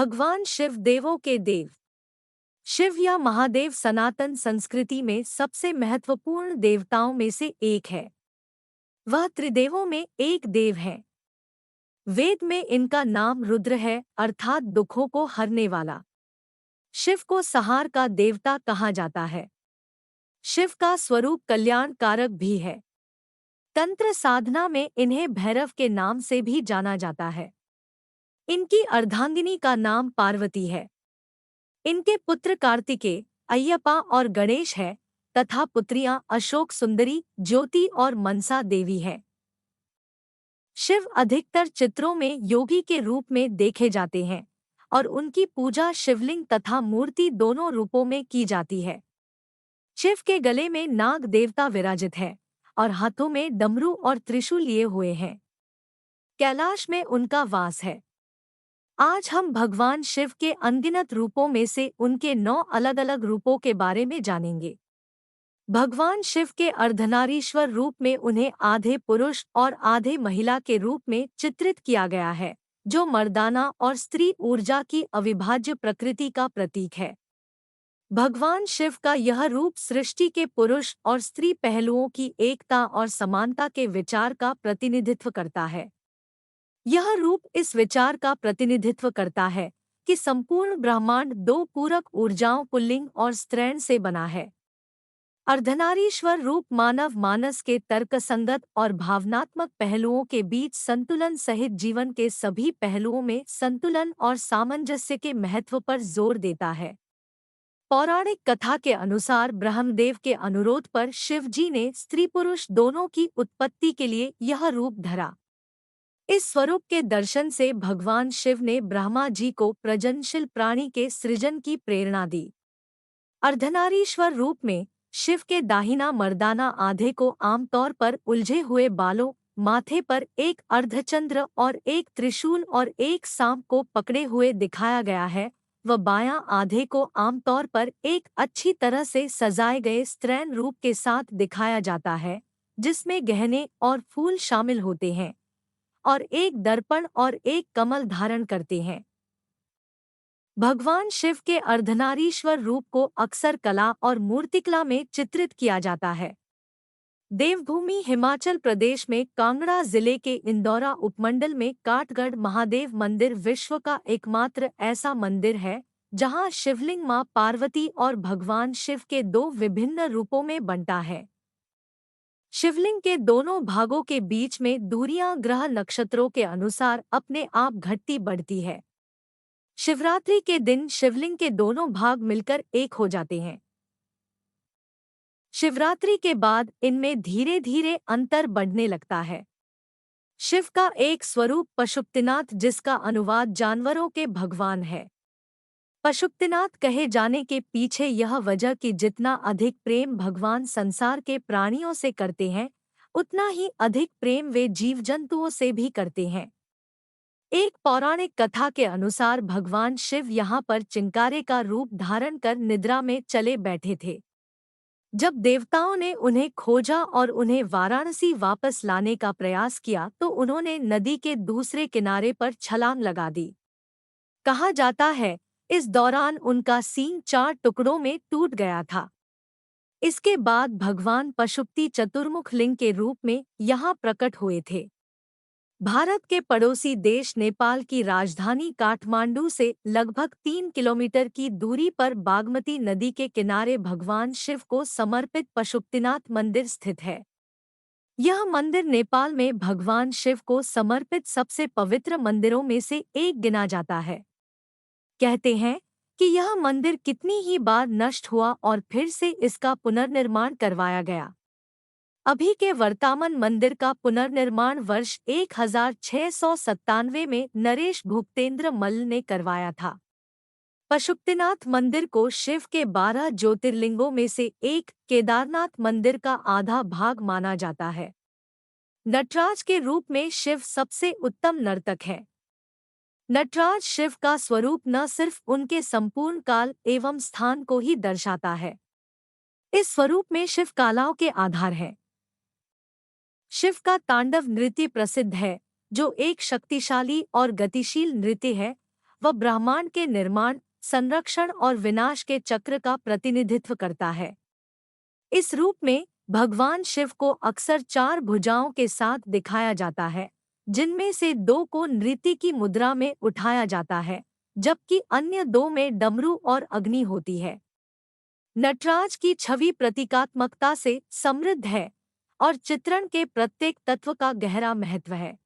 भगवान शिव देवों के देव। शिव या महादेव सनातन संस्कृति में सबसे महत्वपूर्ण देवताओं में से एक है। वह त्रिदेवों में एक देव है। वेद में इनका नाम रुद्र है, अर्थात दुखों को हरने वाला। शिव को संहार का देवता कहा जाता है। शिव का स्वरूप कल्याण कारक भी है। तंत्र साधना में इन्हें भैरव के नाम से भी जाना जाता है। इनकी अर्धांगिनी का नाम पार्वती है। इनके पुत्र कार्तिकेय, अय्यप्पा और गणेश है तथा पुत्रियां अशोक सुंदरी, ज्योति और मनसा देवी है। शिव अधिकतर चित्रों में योगी के रूप में देखे जाते हैं और उनकी पूजा शिवलिंग तथा मूर्ति दोनों रूपों में की जाती है। शिव के गले में नाग देवता विराजित है और हाथों में डमरू और त्रिशूल लिए हुए हैं। कैलाश में उनका वास है। आज हम भगवान शिव के अनगिनत रूपों में से उनके 9 अलग-अलग रूपों के बारे में जानेंगे। भगवान शिव के अर्धनारीश्वर रूप में उन्हें आधे पुरुष और आधे महिला के रूप में चित्रित किया गया है, जो मर्दाना और स्त्री ऊर्जा की अविभाज्य प्रकृति का प्रतीक है। भगवान शिव का यह रूप सृष्टि के पुरुष और स्त्री पहलुओं की एकता और समानता के विचार का प्रतिनिधित्व करता है। यह रूप इस विचार का प्रतिनिधित्व करता है कि संपूर्ण ब्रह्मांड 2 पूरक ऊर्जाओं पुल्लिंग और स्त्रैण से बना है। अर्धनारीश्वर रूप मानव मानस के तर्कसंगत और भावनात्मक पहलुओं के बीच संतुलन सहित जीवन के सभी पहलुओं में संतुलन और सामंजस्य के महत्व पर जोर देता है। पौराणिक कथा के अनुसार ब्रह्मदेव के अनुरोध पर शिव जी ने स्त्री पुरुष दोनों की उत्पत्ति के लिए यह रूप धरा। इस स्वरूप के दर्शन से भगवान शिव ने ब्रह्मा जी को प्रजननशील प्राणी के सृजन की प्रेरणा दी। अर्धनारीश्वर रूप में शिव के दाहिना मर्दाना आधे को आमतौर पर उलझे हुए बालों, माथे पर एक अर्धचंद्र और एक त्रिशूल और एक सांप को पकड़े हुए दिखाया गया है। व बायां आधे को आमतौर पर एक अच्छी तरह से सजाए गए स्त्रैण रूप के साथ दिखाया जाता है, जिसमें गहने और फूल शामिल होते हैं और एक दर्पण और एक कमल धारण करते हैं। भगवान शिव के अर्धनारीश्वर रूप को अक्सर कला और मूर्तिकला में चित्रित किया जाता है। देवभूमि हिमाचल प्रदेश में कांगड़ा जिले के इंदौरा उपमंडल में काठगढ़ महादेव मंदिर विश्व का एकमात्र ऐसा मंदिर है जहां शिवलिंग मां पार्वती और भगवान शिव के 2 विभिन्न रूपों में बंटा है। शिवलिंग के दोनों भागों के बीच में दूरियां ग्रह नक्षत्रों के अनुसार अपने आप घटती बढ़ती है। शिवरात्रि के दिन शिवलिंग के दोनों भाग मिलकर एक हो जाते हैं। शिवरात्रि के बाद इनमें धीरे धीरे अंतर बढ़ने लगता है। शिव का एक स्वरूप पशुपतिनाथ, जिसका अनुवाद जानवरों के भगवान है। पशुपतिनाथ कहे जाने के पीछे यह वजह कि जितना अधिक प्रेम भगवान संसार के प्राणियों से करते हैं, उतना ही अधिक प्रेम वे जीव जंतुओं से भी करते हैं। एक पौराणिक कथा के अनुसार भगवान शिव यहाँ पर चिंकारे का रूप धारण कर निद्रा में चले बैठे थे। जब देवताओं ने उन्हें खोजा और उन्हें वाराणसी वापस लाने का प्रयास किया तो उन्होंने नदी के दूसरे किनारे पर छलांग लगा दी। कहा जाता है इस दौरान उनका सींग 4 टुकड़ों में टूट गया था। इसके बाद भगवान पशुपति चतुर्मुख लिंग के रूप में यहाँ प्रकट हुए थे। भारत के पड़ोसी देश नेपाल की राजधानी काठमांडू से लगभग 3 किलोमीटर की दूरी पर बागमती नदी के किनारे भगवान शिव को समर्पित पशुपतिनाथ मंदिर स्थित है। यह मंदिर नेपाल में भगवान शिव को समर्पित सबसे पवित्र मंदिरों में से एक गिना जाता है। कहते हैं कि यह मंदिर कितनी ही बार नष्ट हुआ और फिर से इसका पुनर्निर्माण करवाया गया। अभी के वर्तमान मंदिर का पुनर्निर्माण वर्ष 1697 में नरेश भूपतेंद्र मल्ल ने करवाया था। पशुपतिनाथ मंदिर को शिव के 12 ज्योतिर्लिंगों में से एक केदारनाथ मंदिर का आधा भाग माना जाता है। नटराज के रूप में शिव सबसे उत्तम नर्तक है। नटराज शिव का स्वरूप न सिर्फ उनके संपूर्ण काल एवं स्थान को ही दर्शाता है, इस स्वरूप में शिव कलाओं के आधार है। शिव का तांडव नृत्य प्रसिद्ध है, जो एक शक्तिशाली और गतिशील नृत्य है। वह ब्रह्मांड के निर्माण, संरक्षण और विनाश के चक्र का प्रतिनिधित्व करता है। इस रूप में भगवान शिव को अक्सर 4 भुजाओं के साथ दिखाया जाता है, जिनमें से 2 को नृत्य की मुद्रा में उठाया जाता है, जबकि अन्य 2 में डमरू और अग्नि होती है। नटराज की छवि प्रतीकात्मकता से समृद्ध है और चित्रण के प्रत्येक तत्व का गहरा महत्व है।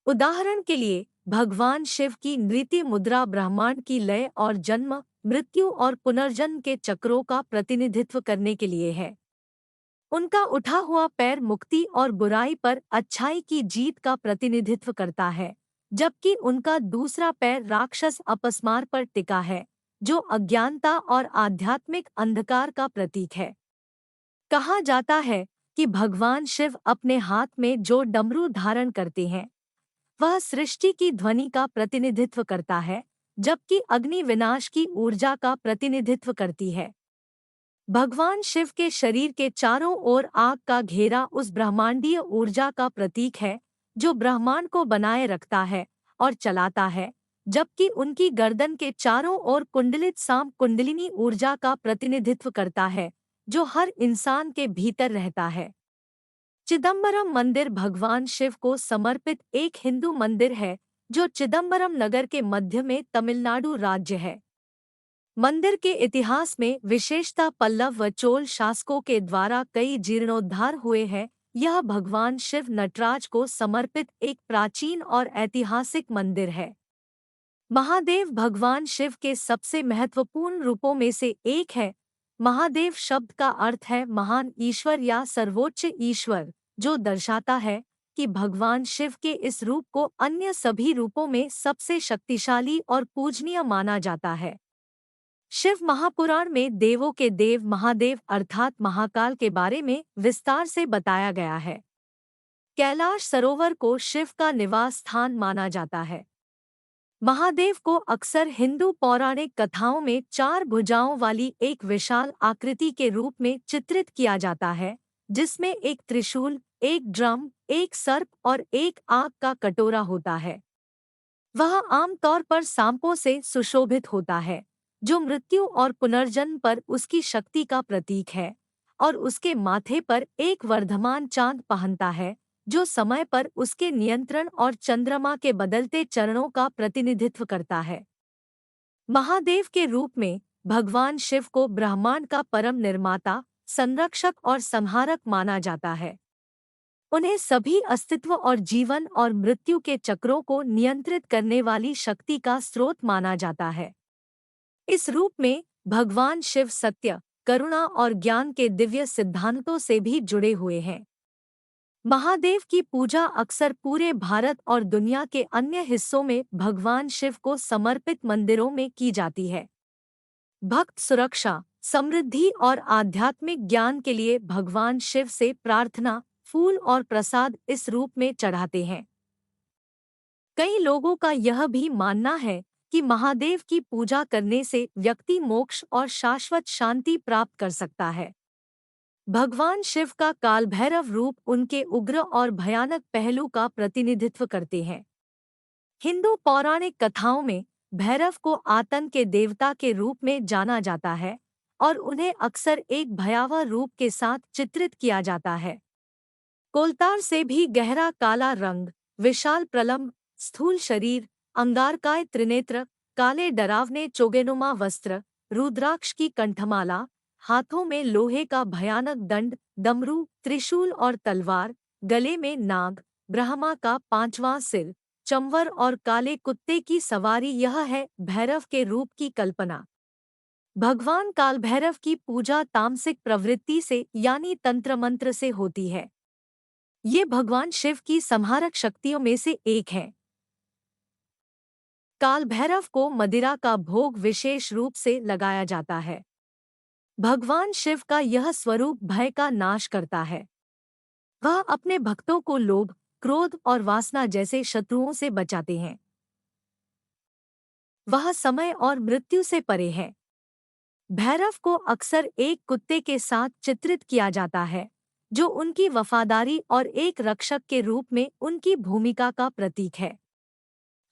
उदाहरण के लिए, भगवान शिव की नृत्य मुद्रा ब्रह्मांड की लय और जन्म, मृत्यु और पुनर्जन्म के चक्रों का प्रतिनिधित्व करने के लिए है। उनका उठा हुआ पैर मुक्ति और बुराई पर अच्छाई की जीत का प्रतिनिधित्व करता है, जबकि उनका दूसरा पैर राक्षस अपस्मार पर टिका है, जो अज्ञानता और आध्यात्मिक अंधकार का प्रतीक है। कहा जाता है कि भगवान शिव अपने हाथ में जो डमरू धारण करते हैं, वह सृष्टि की ध्वनि का प्रतिनिधित्व करता है, जबकि अग्नि विनाश की ऊर्जा का प्रतिनिधित्व करती है। भगवान शिव के शरीर के चारों ओर आग का घेरा उस ब्रह्मांडीय ऊर्जा का प्रतीक है, जो ब्रह्मांड को बनाए रखता है और चलाता है, जबकि उनकी गर्दन के चारों ओर कुंडलित सांप कुंडलिनी ऊर्जा का प्रतिनिधित्व करता है, जो हर इंसान के भीतर रहता है। चिदम्बरम मंदिर भगवान शिव को समर्पित एक हिंदू मंदिर है, जो चिदम्बरम नगर के मध्य में तमिलनाडु राज्य है। मंदिर के इतिहास में विशेषता पल्लव व चोल शासकों के द्वारा कई जीर्णोद्धार हुए हैं। यह भगवान शिव नटराज को समर्पित एक प्राचीन और ऐतिहासिक मंदिर है। महादेव भगवान शिव के सबसे महत्वपूर्ण रूपों में से एक है। महादेव शब्द का अर्थ है महान ईश्वर या सर्वोच्च ईश्वर, जो दर्शाता है कि भगवान शिव के इस रूप को अन्य सभी रूपों में सबसे शक्तिशाली और पूजनीय माना जाता है। शिव महापुराण में देवों के देव महादेव अर्थात महाकाल के बारे में विस्तार से बताया गया है। कैलाश सरोवर को शिव का निवास स्थान माना जाता है। महादेव को अक्सर हिंदू पौराणिक कथाओं में 4 भुजाओं वाली एक विशाल आकृति के रूप में चित्रित किया जाता है, जिसमें एक त्रिशूल, एक ड्रम, एक सर्प और एक आग का कटोरा होता है। वह आमतौर पर सांपों से सुशोभित होता है, जो मृत्यु और पुनर्जन्म पर उसकी शक्ति का प्रतीक है, और उसके माथे पर एक वर्धमान चांद पहनता है, जो समय पर उसके नियंत्रण और चंद्रमा के बदलते चरणों का प्रतिनिधित्व करता है। महादेव के रूप में भगवान शिव को ब्रह्मांड का परम निर्माता, संरक्षक और संहारक माना जाता है। उन्हें सभी अस्तित्व और जीवन और मृत्यु के चक्रों को नियंत्रित करने वाली शक्ति का स्रोत माना जाता है। इस रूप में भगवान शिव सत्य, करुणा और ज्ञान के दिव्य सिद्धांतों से भी जुड़े हुए हैं। महादेव की पूजा अक्सर पूरे भारत और दुनिया के अन्य हिस्सों में भगवान शिव को समर्पित मंदिरों में की जाती है। भक्त सुरक्षा, समृद्धि और आध्यात्मिक ज्ञान के लिए भगवान शिव से प्रार्थना, फूल और प्रसाद इस रूप में चढ़ाते हैं। कई लोगों का यह भी मानना है कि महादेव की पूजा करने से व्यक्ति मोक्ष और शाश्वत शांति प्राप्त कर सकता है। भगवान शिव का कालभैरव रूप उनके उग्र और भयानक पहलू का प्रतिनिधित्व करते हैं। हिंदू पौराणिक कथाओं में भैरव को आतंक के देवता के रूप में जाना जाता है और उन्हें अक्सर एक भयावह रूप के साथ चित्रित किया जाता है। कोलतार से भी गहरा काला रंग, विशाल प्रलंब, स्थूल शरीर, अंगारकाय त्रिनेत्र, काले डरावने चोगेनुमा वस्त्र, रुद्राक्ष की कंठमाला, हाथों में लोहे का भयानक दंड, डमरू, त्रिशूल और तलवार, गले में नाग, ब्रह्मा का 5वां सिर, चंवर और काले कुत्ते की सवारी, यह है भैरव के रूप की कल्पना। भगवान काल भैरव की पूजा तामसिक प्रवृत्ति से यानी तंत्र मंत्र से होती है। ये भगवान शिव की संहारक शक्तियों में से एक है। काल भैरव को मदिरा का भोग विशेष रूप से लगाया जाता है। भगवान शिव का यह स्वरूप भय का नाश करता है। वह अपने भक्तों को लोभ, क्रोध और वासना जैसे शत्रुओं से बचाते हैं। वह समय और मृत्यु से परे है। भैरव को अक्सर एक कुत्ते के साथ चित्रित किया जाता है, जो उनकी वफादारी और एक रक्षक के रूप में उनकी भूमिका का प्रतीक है।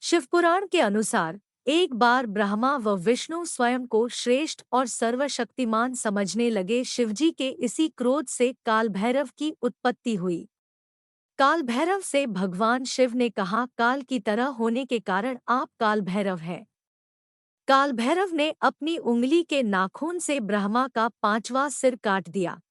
शिवपुराण के अनुसार एक बार ब्रह्मा व विष्णु स्वयं को श्रेष्ठ और सर्वशक्तिमान समझने लगे। शिवजी के इसी क्रोध से काल भैरव की उत्पत्ति हुई। काल भैरव से भगवान शिव ने कहा, काल की तरह होने के कारण आप काल भैरव हैं। काल भैरव ने अपनी उंगली के नाखून से ब्रह्मा का 5वां सिर काट दिया।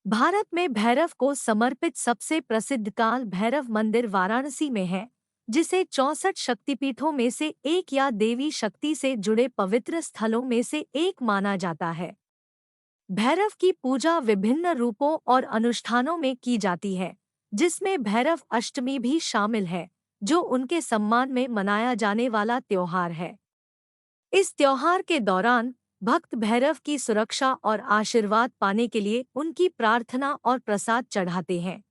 भारत में भैरव को समर्पित सबसे प्रसिद्ध काल भैरव मंदिर वाराणसी में है, जिसे 64 शक्तिपीठों में से एक या देवी शक्ति से जुड़े पवित्र स्थलों में से एक माना जाता है। भैरव की पूजा विभिन्न रूपों और अनुष्ठानों में की जाती है, जिसमें भैरव अष्टमी भी शामिल है, जो उनके सम्मान में मनाया जाने वाला त्योहार है। इस त्योहार के दौरान भक्त भैरव की सुरक्षा और आशीर्वाद पाने के लिए उनकी प्रार्थना और प्रसाद चढ़ाते हैं।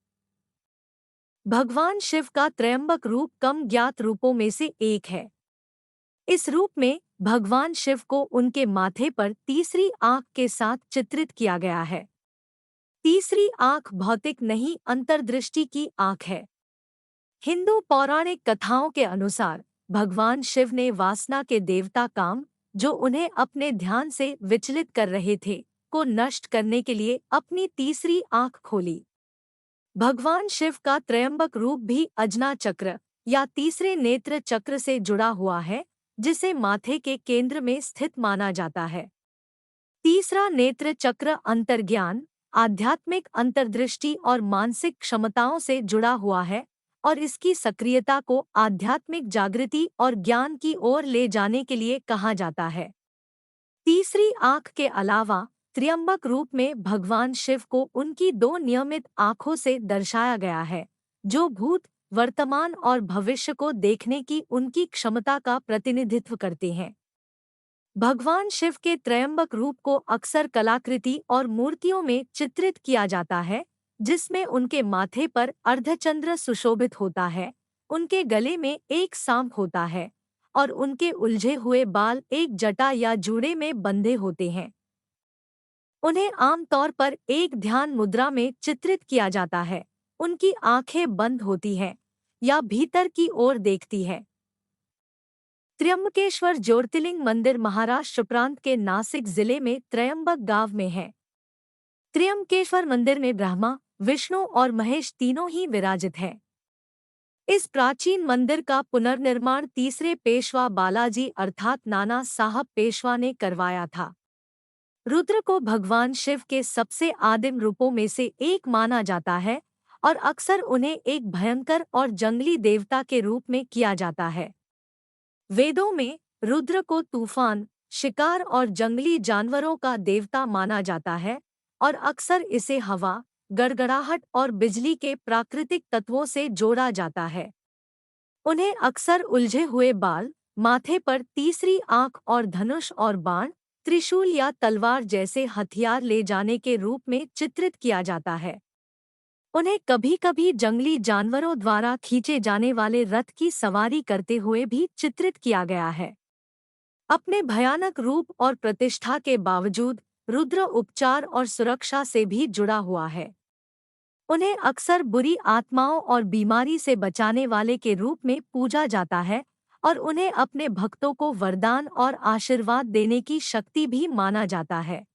भगवान शिव का त्रयंबक रूप कम ज्ञात रूपों में से एक है। इस रूप में भगवान शिव को उनके माथे पर तीसरी आंख के साथ चित्रित किया गया है। तीसरी आंख भौतिक नहीं, अंतर्दृष्टि की आंख है। हिंदू पौराणिक कथाओं के अनुसार भगवान शिव ने वासना के देवता काम, जो उन्हें अपने ध्यान से विचलित कर रहे थे, को नष्ट करने के लिए अपनी तीसरी आंख खोली। भगवान शिव का त्रयंबक रूप भी अजना चक्र या तीसरे नेत्र चक्र से जुड़ा हुआ है, जिसे माथे के केंद्र में स्थित माना जाता है। तीसरा नेत्र चक्र अंतर्ज्ञान, आध्यात्मिक अंतर्दृष्टि और मानसिक क्षमताओं से जुड़ा हुआ है और इसकी सक्रियता को आध्यात्मिक जागृति और ज्ञान की ओर ले जाने के लिए कहा जाता है। तीसरी आंख के अलावा त्र्यंबक रूप में भगवान शिव को उनकी 2 नियमित आंखों से दर्शाया गया है, जो भूत, वर्तमान और भविष्य को देखने की उनकी क्षमता का प्रतिनिधित्व करते हैं। भगवान शिव के त्रयंबक रूप को अक्सर कलाकृति और मूर्तियों में चित्रित किया जाता है, जिसमें उनके माथे पर अर्धचंद्र सुशोभित होता है, उनके गले में एक सांप होता है और उनके उलझे हुए बाल एक जटा या जूड़े में बंधे होते हैं। उन्हें आमतौर पर एक ध्यान मुद्रा में चित्रित किया जाता है। उनकी आंखें बंद होती हैं या भीतर की ओर देखती है। त्र्यंबकेश्वर ज्योतिर्लिंग मंदिर महाराष्ट्र प्रांत के नासिक जिले में त्रयंबक गांव में है। त्र्यंबकेश्वर मंदिर में ब्रह्मा, विष्णु और महेश तीनों ही विराजित हैं। इस प्राचीन मंदिर का पुनर्निर्माण तीसरे पेशवा बालाजी अर्थात नाना साहब पेशवा ने करवाया था। रुद्र को भगवान शिव के सबसे आदिम रूपों में से एक माना जाता है और अक्सर उन्हें एक भयंकर और जंगली देवता के रूप में किया जाता है। वेदों में रुद्र को तूफान, शिकार और जंगली जानवरों का देवता माना जाता है और अक्सर इसे हवा, गड़गड़ाहट और बिजली के प्राकृतिक तत्वों से जोड़ा जाता है। उन्हें अक्सर उलझे हुए बाल, माथे पर तीसरी आंख और धनुष और बाण, त्रिशूल या तलवार जैसे हथियार ले जाने के रूप में चित्रित किया जाता है। उन्हें कभी-कभी जंगली जानवरों द्वारा खींचे जाने वाले रथ की सवारी करते हुए भी चित्रित किया गया है। अपने भयानक रूप और प्रतिष्ठा के बावजूद रुद्र उपचार और सुरक्षा से भी जुड़ा हुआ है। उन्हें अक्सर बुरी आत्माओं और बीमारी से बचाने वाले के रूप में पूजा जाता है और उन्हें अपने भक्तों को वरदान और आशीर्वाद देने की शक्ति भी माना जाता है।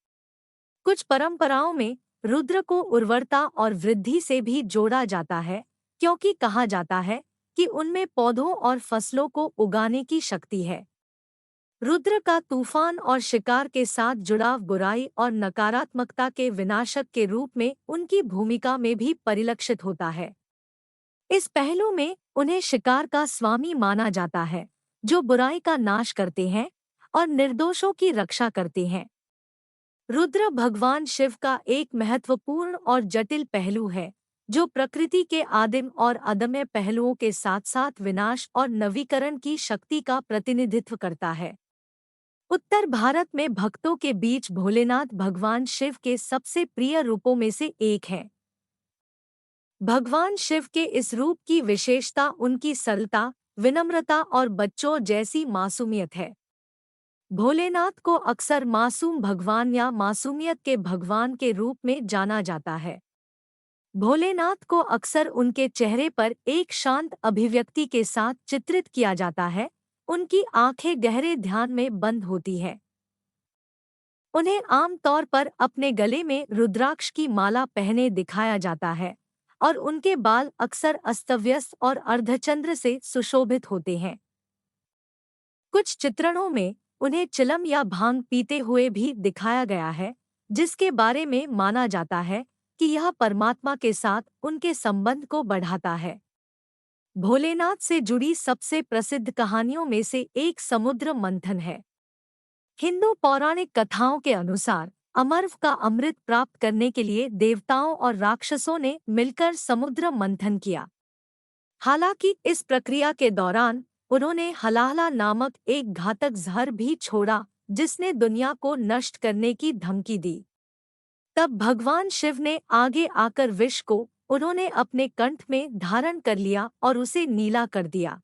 कुछ परंपराओं में रुद्र को उर्वरता और वृद्धि से भी जोड़ा जाता है, क्योंकि कहा जाता है कि उनमें पौधों और फसलों को उगाने की शक्ति है। रुद्र का तूफान और शिकार के साथ जुड़ाव बुराई और नकारात्मकता के विनाशक के रूप में उनकी भूमिका में भी परिलक्षित होता है। इस पहलू में उन्हें शिकार का स्वामी माना जाता है, जो बुराई का नाश करते हैं और निर्दोषों की रक्षा करते हैं। रुद्र भगवान शिव का एक महत्वपूर्ण और जटिल पहलू है, जो प्रकृति के आदिम और अदम्य पहलुओं के साथ-साथ विनाश और नवीकरण की शक्ति का प्रतिनिधित्व करता है। उत्तर भारत में भक्तों के बीच भोलेनाथ भगवान शिव के सबसे प्रिय रूपों में से एक हैं। भगवान शिव के इस रूप की विशेषता उनकी सरलता, विनम्रता और बच्चों जैसी मासूमियत है। भोलेनाथ को अक्सर मासूम भगवान या मासूमियत के भगवान के रूप में जाना जाता है। भोलेनाथ को अक्सर उनके चेहरे पर एक शांत अभिव्यक्ति के साथ चित्रित किया जाता है, उनकी आंखें गहरे ध्यान में बंद होती है। उन्हें आम तौर पर अपने गले में रुद्राक्ष की माला पहने दिखाया जाता है और उनके बाल अक्सर अस्तव्यस्त और अर्धचंद्र से सुशोभित होते हैं। कुछ चित्रणों में उन्हें चिलम या भांग पीते हुए भी दिखाया गया है, जिसके बारे में माना जाता है कि यह परमात्मा के साथ उनके संबंध को बढ़ाता है। भोलेनाथ से जुड़ी सबसे प्रसिद्ध कहानियों में से एक समुद्र मंथन है। हिंदू पौराणिक कथाओं के अनुसार अमरव का अमृत प्राप्त करने के लिए देवताओं और राक्षसों ने मिलकर समुद्र मंथन किया। हालांकि इस प्रक्रिया के दौरान उन्होंने हलाहला नामक एक घातक जहर भी छोड़ा, जिसने दुनिया को नष्ट करने की धमकी दी। तब भगवान शिव ने आगे आकर विष को उन्होंने अपने कंठ में धारण कर लिया और उसे नीला कर दिया।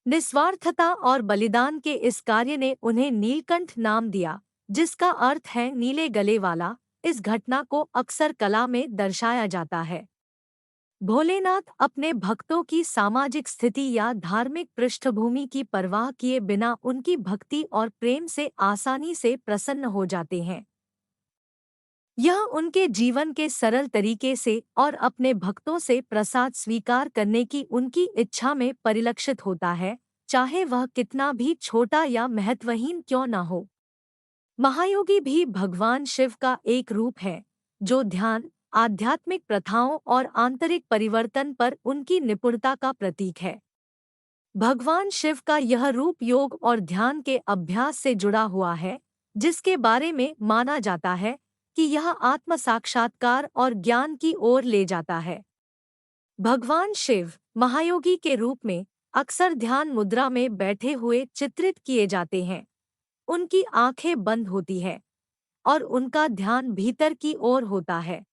निस्वार्थता और बलिदान के इस कार्य ने उन्हें नीलकंठ नाम दिया, जिसका अर्थ है नीले गले वाला। इस घटना को अक्सर कला में दर्शाया जाता है। भोलेनाथ अपने भक्तों की सामाजिक स्थिति या धार्मिक पृष्ठभूमि की परवाह किए बिना उनकी भक्ति और प्रेम से आसानी से प्रसन्न हो जाते हैं। यह उनके जीवन के सरल तरीके से और अपने भक्तों से प्रसाद स्वीकार करने की उनकी इच्छा में परिलक्षित होता है, चाहे वह कितना भी छोटा या महत्वहीन क्यों न हो। महायोगी भी भगवान शिव का एक रूप है, जो ध्यान, आध्यात्मिक प्रथाओं और आंतरिक परिवर्तन पर उनकी निपुणता का प्रतीक है। भगवान शिव का यह रूप योग और ध्यान के अभ्यास से जुड़ा हुआ है, जिसके बारे में माना जाता है कि यह आत्म साक्षात्कार और ज्ञान की ओर ले जाता है। भगवान शिव महायोगी के रूप में अक्सर ध्यान मुद्रा में बैठे हुए चित्रित किए जाते हैं। उनकी आंखें बंद होती है और उनका ध्यान भीतर की ओर होता है।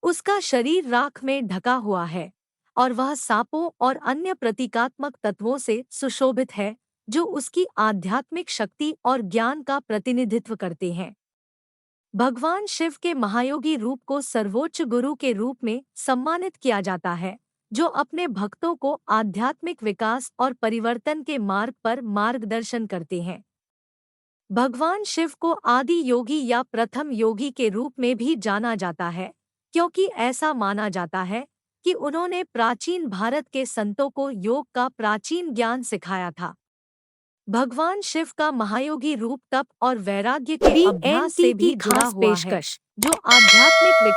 उसका शरीर राख में ढका हुआ है और वह सांपों और अन्य प्रतीकात्मक तत्वों से सुशोभित है, जो उसकी आध्यात्मिक शक्ति और ज्ञान का प्रतिनिधित्व करते हैं। भगवान शिव के महायोगी रूप को सर्वोच्च गुरु के रूप में सम्मानित किया जाता है, जो अपने भक्तों को आध्यात्मिक विकास और परिवर्तन के मार्ग पर मार्गदर्शन करते हैं। भगवान शिव को आदि योगी या प्रथम योगी के रूप में भी जाना जाता है, क्योंकि ऐसा माना जाता है कि उन्होंने प्राचीन भारत के संतों को योग का प्राचीन ज्ञान सिखाया था। भगवान शिव का महायोगी रूप तप और वैराग्य के अभ्यास से भी जुड़ा हुआ है, जो आध्यात्मिक